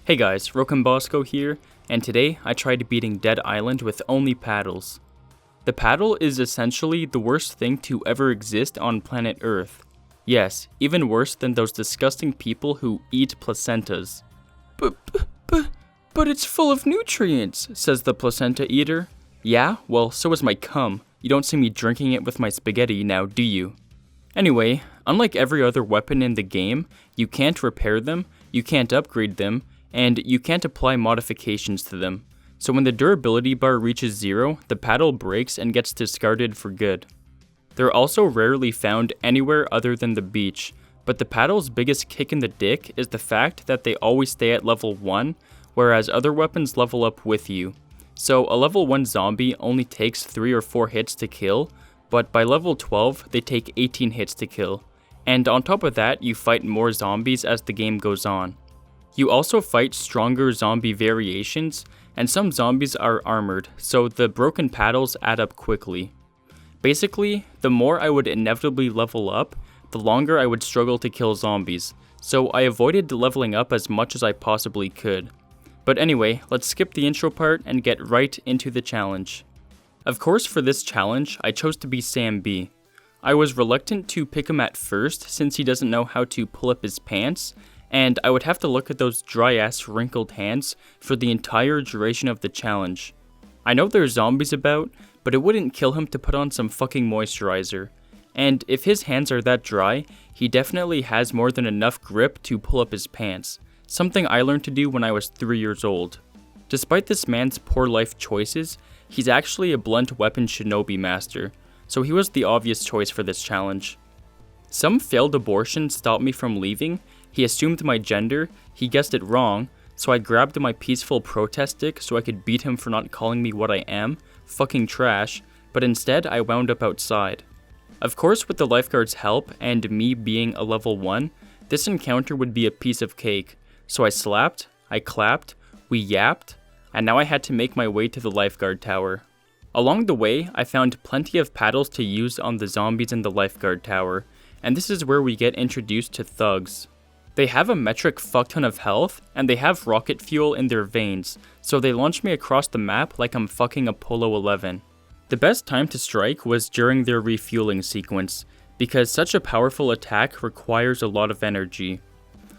Hey guys, Rocambasco here, and today I tried beating Dead Island with only paddles. The paddle is essentially the worst thing to ever exist on planet Earth. Yes, even worse than those disgusting people who eat placentas. But it's full of nutrients, says the placenta eater. Yeah, well, so is my cum. You don't see me drinking it with my spaghetti now, do you? Anyway, unlike every other weapon in the game, you can't repair them, you can't upgrade them, and you can't apply modifications to them. So when the durability bar reaches 0, the paddle breaks and gets discarded for good. They're also rarely found anywhere other than the beach, but the paddle's biggest kick in the dick is the fact that they always stay at level 1, whereas other weapons level up with you. So a level 1 zombie only takes 3 or 4 hits to kill, but by level 12 they take 18 hits to kill. And on top of that, you fight more zombies as the game goes on. You also fight stronger zombie variations, and some zombies are armored, so the broken paddles add up quickly. Basically, the more I would inevitably level up, the longer I would struggle to kill zombies, so I avoided leveling up as much as I possibly could. But anyway, let's skip the intro part and get right into the challenge. Of course, for this challenge, I chose to be Sam B. I was reluctant to pick him at first since he doesn't know how to pull up his pants, and I would have to look at those dry-ass wrinkled hands for the entire duration of the challenge. I know there's zombies about, but it wouldn't kill him to put on some fucking moisturizer. And if his hands are that dry, he definitely has more than enough grip to pull up his pants, something I learned to do when I was 3 years old. Despite this man's poor life choices, he's actually a blunt weapon shinobi master, so he was the obvious choice for this challenge. Some failed abortion stopped me from leaving. He assumed my gender, he guessed it wrong, so I grabbed my peaceful protest stick so I could beat him for not calling me what I am, fucking trash, but instead I wound up outside. Of course, with the Lifeguard's help and me being a level 1, this encounter would be a piece of cake, so I slapped, I clapped, we yapped, and now I had to make my way to the Lifeguard tower. Along the way, I found plenty of paddles to use on the zombies in the Lifeguard tower, and this is where we get introduced to thugs. They have a metric fuckton of health, and they have rocket fuel in their veins, so they launch me across the map like I'm fucking Apollo 11. The best time to strike was during their refueling sequence, because such a powerful attack requires a lot of energy.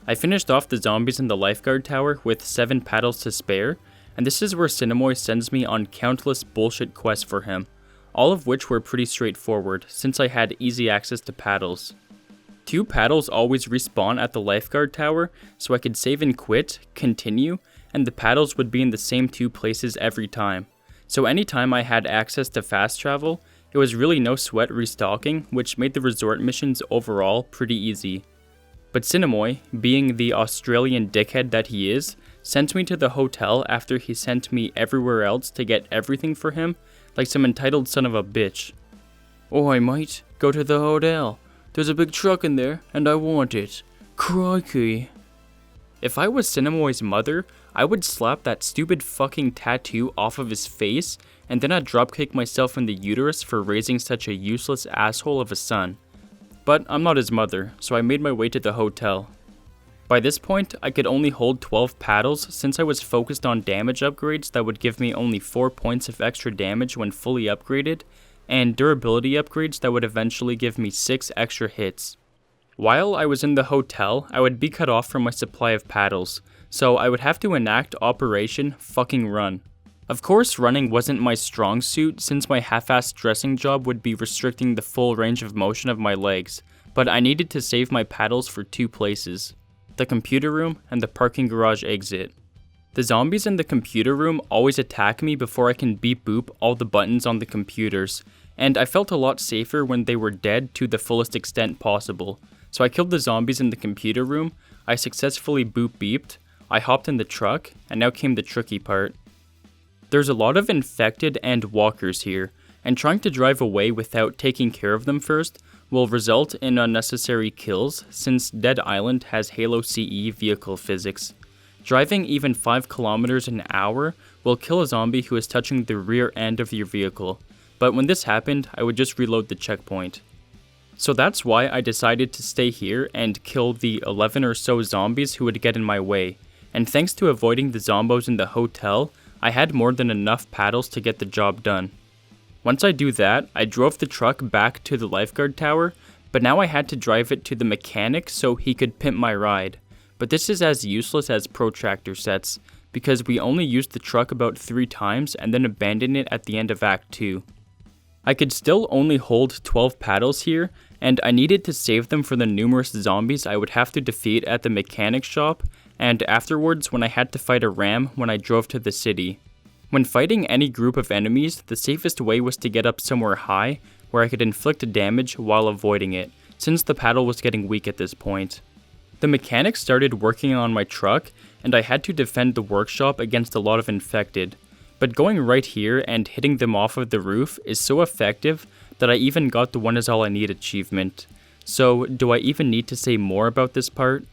I finished off the zombies in the Lifeguard tower with 7 paddles to spare, and this is where Cinemoy sends me on countless bullshit quests for him, all of which were pretty straightforward since I had easy access to paddles. 2 paddles always respawn at the Lifeguard tower, so I could save and quit, continue, and the paddles would be in the same 2 places every time. So anytime I had access to fast travel, it was really no sweat restocking, which made the resort missions overall pretty easy. But Cinemoy, being the Australian dickhead that he is, sent me to the hotel after he sent me everywhere else to get everything for him, like some entitled son of a bitch. "Oi mate, go to the hotel. There's a big truck in there, and I want it. Crikey." If I was Cinemoy's mother, I would slap that stupid fucking tattoo off of his face, and then I'd dropkick myself in the uterus for raising such a useless asshole of a son. But I'm not his mother, so I made my way to the hotel. By this point, I could only hold 12 paddles since I was focused on damage upgrades that would give me only 4 points of extra damage when fully upgraded, and durability upgrades that would eventually give me 6 extra hits. While I was in the hotel, I would be cut off from my supply of paddles, so I would have to enact Operation Fucking Run. Of course, running wasn't my strong suit since my half-assed dressing job would be restricting the full range of motion of my legs, but I needed to save my paddles for 2 places: the computer room and the parking garage exit. The zombies in the computer room always attack me before I can beep boop all the buttons on the computers, and I felt a lot safer when they were dead to the fullest extent possible. So I killed the zombies in the computer room, I successfully boop beeped, I hopped in the truck, and now came the tricky part. There's a lot of infected and walkers here, and trying to drive away without taking care of them first will result in unnecessary kills since Dead Island has Halo CE vehicle physics. Driving even 5 kilometers an hour will kill a zombie who is touching the rear end of your vehicle, but when this happened, I would just reload the checkpoint. So that's why I decided to stay here and kill the 11 or so zombies who would get in my way, and thanks to avoiding the zombos in the hotel, I had more than enough paddles to get the job done. Once I do that, I drove the truck back to the Lifeguard tower, but now I had to drive it to the mechanic so he could pimp my ride. But this is as useless as protractor sets, because we only used the truck about 3 times and then abandoned it at the end of Act 2. I could still only hold 12 paddles here, and I needed to save them for the numerous zombies I would have to defeat at the mechanic shop, and afterwards when I had to fight a ram when I drove to the city. When fighting any group of enemies, the safest way was to get up somewhere high, where I could inflict damage while avoiding it, since the paddle was getting weak at this point. The mechanic started working on my truck, and I had to defend the workshop against a lot of infected. But going right here and hitting them off of the roof is so effective that I even got the one is all I need achievement. So do I even need to say more about this part?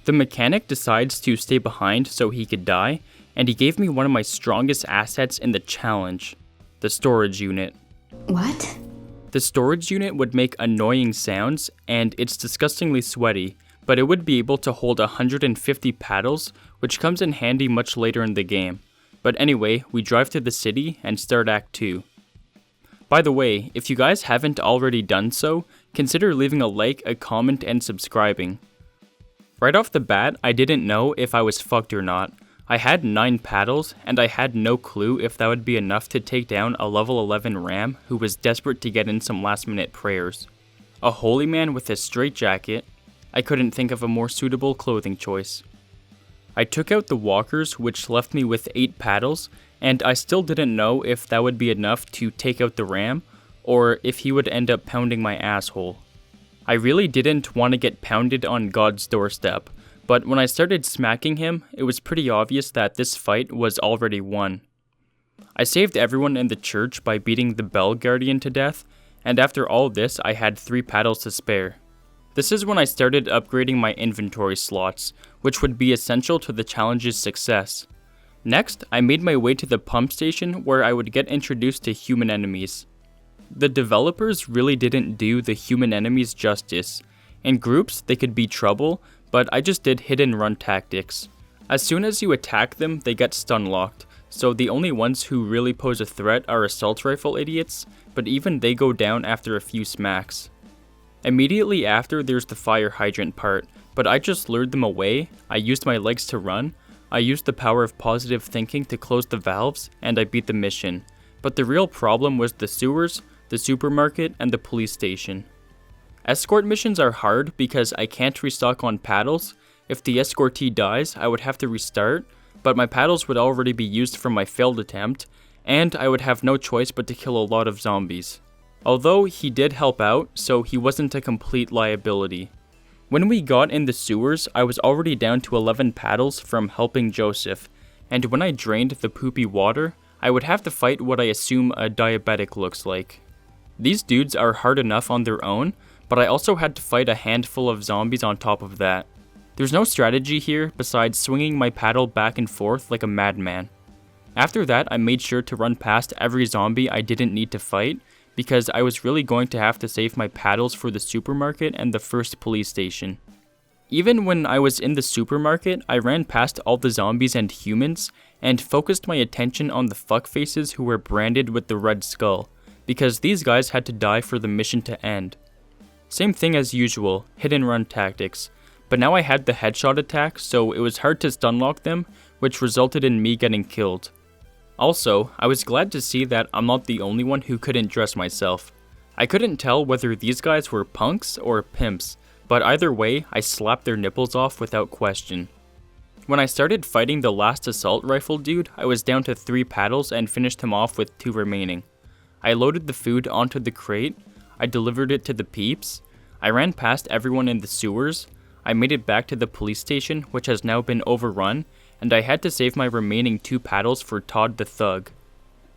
The mechanic decides to stay behind so he could die, and he gave me one of my strongest assets in the challenge, the storage unit. What? The storage unit would make annoying sounds, and it's disgustingly sweaty, but it would be able to hold 150 paddles, which comes in handy much later in the game. But anyway, we drive to the city and start Act 2. By the way, if you guys haven't already done so, consider leaving a like, a comment, and subscribing. Right off the bat, I didn't know if I was fucked or not. I had 9 paddles, and I had no clue if that would be enough to take down a level 11 ram who was desperate to get in some last minute prayers. A holy man with a straitjacket. I couldn't think of a more suitable clothing choice. I took out the walkers, which left me with 8 paddles, and I still didn't know if that would be enough to take out the ram, or if he would end up pounding my asshole. I really didn't want to get pounded on God's doorstep, but when I started smacking him, it was pretty obvious that this fight was already won. I saved everyone in the church by beating the bell guardian to death, and after all this, I had 3 paddles to spare. This is when I started upgrading my inventory slots, which would be essential to the challenge's success. Next, I made my way to the pump station where I would get introduced to human enemies. The developers really didn't do the human enemies justice. In groups, they could be trouble, but I just did hit and run tactics. As soon as you attack them, they get stun locked, so the only ones who really pose a threat are assault rifle idiots, but even they go down after a few smacks. Immediately after, there's the fire hydrant part, but I just lured them away, I used my legs to run, I used the power of positive thinking to close the valves, and I beat the mission. But the real problem was the sewers, the supermarket, and the police station. Escort missions are hard because I can't restock on paddles. If the escortee dies, I would have to restart, but my paddles would already be used from my failed attempt, and I would have no choice but to kill a lot of zombies. Although he did help out, so he wasn't a complete liability. When we got in the sewers, I was already down to 11 paddles from helping Joseph, and when I drained the poopy water, I would have to fight what I assume a diabetic looks like. These dudes are hard enough on their own, but I also had to fight a handful of zombies on top of that. There's no strategy here besides swinging my paddle back and forth like a madman. After that, I made sure to run past every zombie I didn't need to fight, because I was really going to have to save my paddles for the supermarket and the first police station. Even when I was in the supermarket, I ran past all the zombies and humans, and focused my attention on the fuckfaces who were branded with the red skull, because these guys had to die for the mission to end. Same thing as usual, hit and run tactics, but now I had the headshot attack, so it was hard to stun lock them, which resulted in me getting killed. Also, I was glad to see that I'm not the only one who couldn't dress myself. I couldn't tell whether these guys were punks or pimps, but either way, I slapped their nipples off without question. When I started fighting the last assault rifle dude, I was down to 3 paddles and finished him off with 2 remaining. I loaded the food onto the crate, I delivered it to the peeps, I ran past everyone in the sewers, I made it back to the police station, which has now been overrun, and I had to save my remaining 2 paddles for Todd the Thug.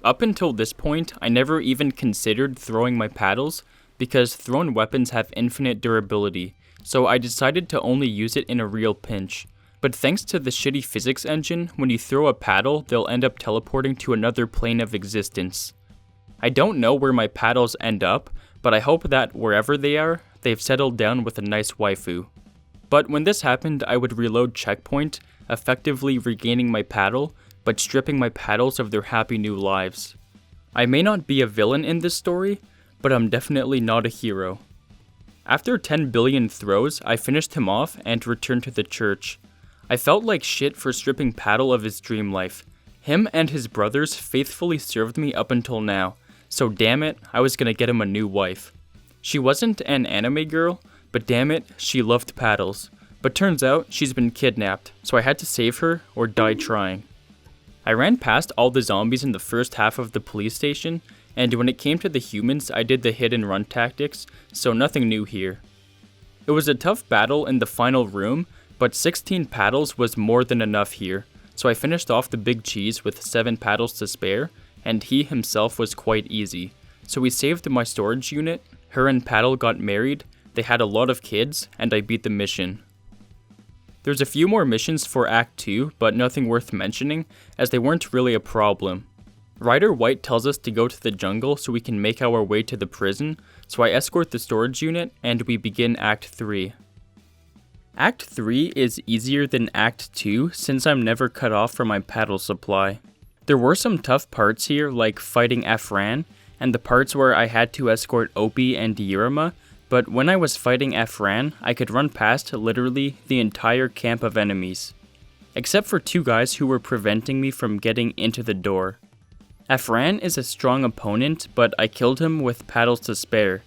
Up until this point, I never even considered throwing my paddles, because thrown weapons have infinite durability, so I decided to only use it in a real pinch. But thanks to the shitty physics engine, when you throw a paddle, they'll end up teleporting to another plane of existence. I don't know where my paddles end up, but I hope that wherever they are, they've settled down with a nice waifu. But when this happened, I would reload checkpoint, effectively regaining my paddle, but stripping my paddles of their happy new lives. I may not be a villain in this story, but I'm definitely not a hero. After 10 billion throws, I finished him off and returned to the church. I felt like shit for stripping Paddle of his dream life. Him and his brothers faithfully served me up until now, so damn it, I was gonna get him a new wife. She wasn't an anime girl, but damn it, she loved paddles. But turns out, she's been kidnapped, so I had to save her or die trying. I ran past all the zombies in the first half of the police station, and when it came to the humans, I did the hit and run tactics, so nothing new here. It was a tough battle in the final room, but 16 paddles was more than enough here, so I finished off the big cheese with 7 paddles to spare, and he himself was quite easy. So we saved my storage unit, her and Paddle got married, they had a lot of kids, and I beat the mission. There's a few more missions for Act 2, but nothing worth mentioning, as they weren't really a problem. Ryder White tells us to go to the jungle so we can make our way to the prison, so I escort the storage unit, and we begin Act 3. Act 3 is easier than Act 2 since I'm never cut off from my paddle supply. There were some tough parts here like fighting Afran, and the parts where I had to escort Opie and Yirima, but when I was fighting Afran, I could run past literally the entire camp of enemies. Except for 2 guys who were preventing me from getting into the door. Afran is a strong opponent, but I killed him with paddles to spare.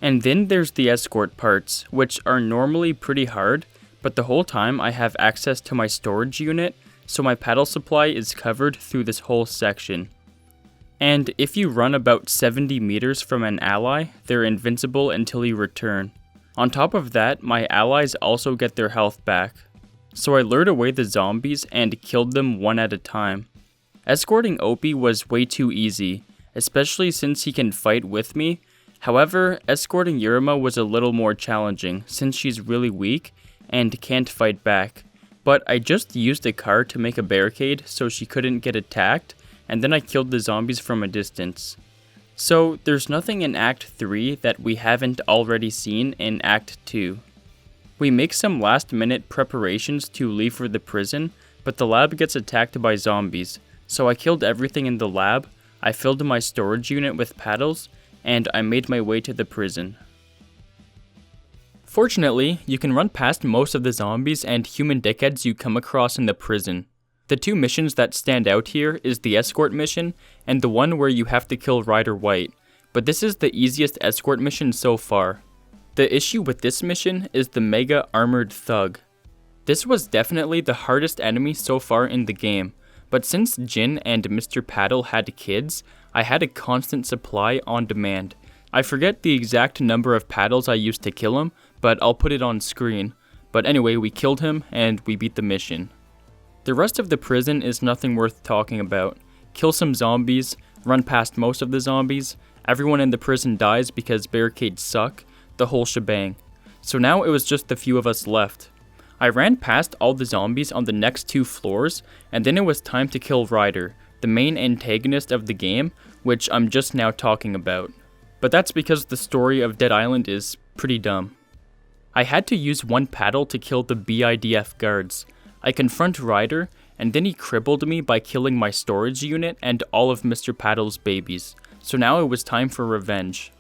And then there's the escort parts, which are normally pretty hard, but the whole time I have access to my storage unit, so my paddle supply is covered through this whole section. And if you run about 70 meters from an ally, they're invincible until you return. On top of that, my allies also get their health back. So I lured away the zombies and killed them one at a time. Escorting Opie was way too easy, especially since he can fight with me. However, escorting Yirima was a little more challenging since she's really weak and can't fight back. But I just used a car to make a barricade so she couldn't get attacked, and then I killed the zombies from a distance. So there's nothing in Act 3 that we haven't already seen in Act 2. We make some last minute preparations to leave for the prison, but the lab gets attacked by zombies. So I killed everything in the lab, I filled my storage unit with paddles, and I made my way to the prison. Fortunately, you can run past most of the zombies and human dickheads you come across in the prison. The 2 missions that stand out here is the escort mission, and the one where you have to kill Ryder White, but this is the easiest escort mission so far. The issue with this mission is the Mega Armored Thug. This was definitely the hardest enemy so far in the game. But since Jin and Mr. Paddle had kids, I had a constant supply on demand. I forget the exact number of paddles I used to kill him, but I'll put it on screen. But anyway, we killed him and we beat the mission. The rest of the prison is nothing worth talking about. Kill some zombies, run past most of the zombies, everyone in the prison dies because barricades suck, the whole shebang. So now it was just the few of us left. I ran past all the zombies on the next 2 floors, and then it was time to kill Ryder, the main antagonist of the game, which I'm just now talking about. But that's because the story of Dead Island is pretty dumb. I had to use 1 paddle to kill the BIDF guards. I confront Ryder, and then he crippled me by killing my storage unit and all of Mr. Paddle's babies, so now it was time for revenge.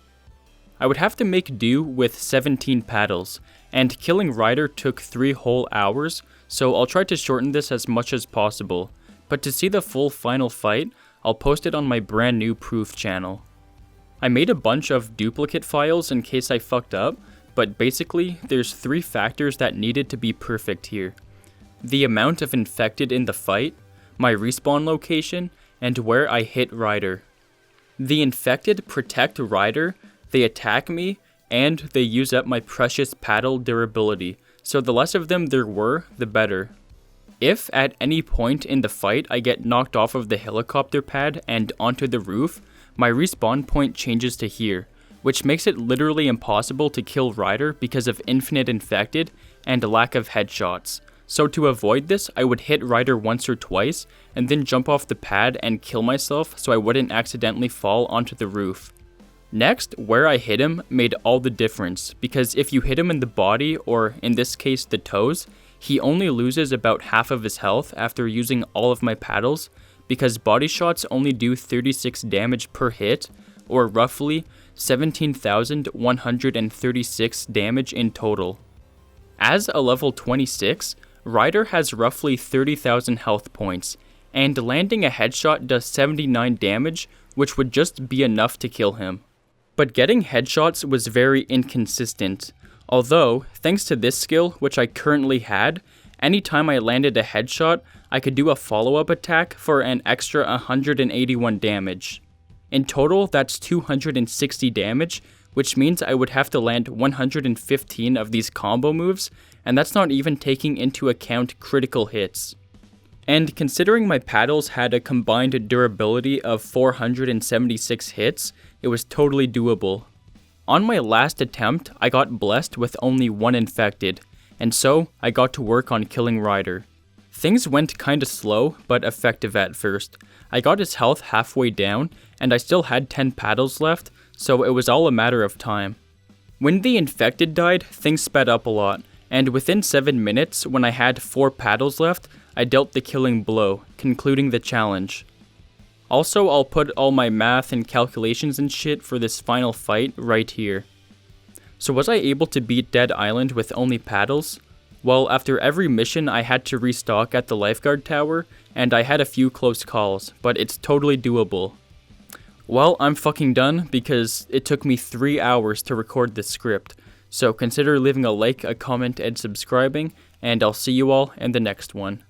I would have to make do with 17 paddles, and killing Ryder took 3 whole hours, so I'll try to shorten this as much as possible. But to see the full final fight, I'll post it on my brand new proof channel. I made a bunch of duplicate files in case I fucked up, but basically there's 3 factors that needed to be perfect here. The amount of infected in the fight, my respawn location, and where I hit Ryder. The infected protect Ryder, they attack me, and they use up my precious paddle durability, so the less of them there were, the better. If at any point in the fight I get knocked off of the helicopter pad and onto the roof, my respawn point changes to here, which makes it literally impossible to kill Ryder because of infinite infected and a lack of headshots. So to avoid this, I would hit Ryder once or twice, and then jump off the pad and kill myself so I wouldn't accidentally fall onto the roof. Next, where I hit him made all the difference, because if you hit him in the body, or in this case the toes, He only loses about half of his health after using all of my paddles, because body shots only do 36 damage per hit, or roughly 17,136 damage in total. As a level 26, Ryder has roughly 30,000 health points, and landing a headshot does 79 damage, which would just be enough to kill him. But getting headshots was very inconsistent, although, thanks to this skill, which I currently had, anytime I landed a headshot, I could do a follow-up attack for an extra 181 damage. In total, that's 260 damage, which means I would have to land 115 of these combo moves, and that's not even taking into account critical hits. And considering my paddles had a combined durability of 476 hits, it was totally doable. On my last attempt, I got blessed with only one infected, and so I got to work on killing Ryder. Things went kinda slow, but effective at first. I got his health halfway down, and I still had 10 paddles left, so it was all a matter of time. When the infected died, things sped up a lot, and within 7 minutes, when I had 4 paddles left, I dealt the killing blow, concluding the challenge. Also, I'll put all my math and calculations and shit for this final fight right here. So was I able to beat Dead Island with only paddles? Well, after every mission I had to restock at the Lifeguard tower, and I had a few close calls, but it's totally doable. Well, I'm fucking done because it took me 3 hours to record this script, so consider leaving a like, a comment, and subscribing, and I'll see you all in the next one.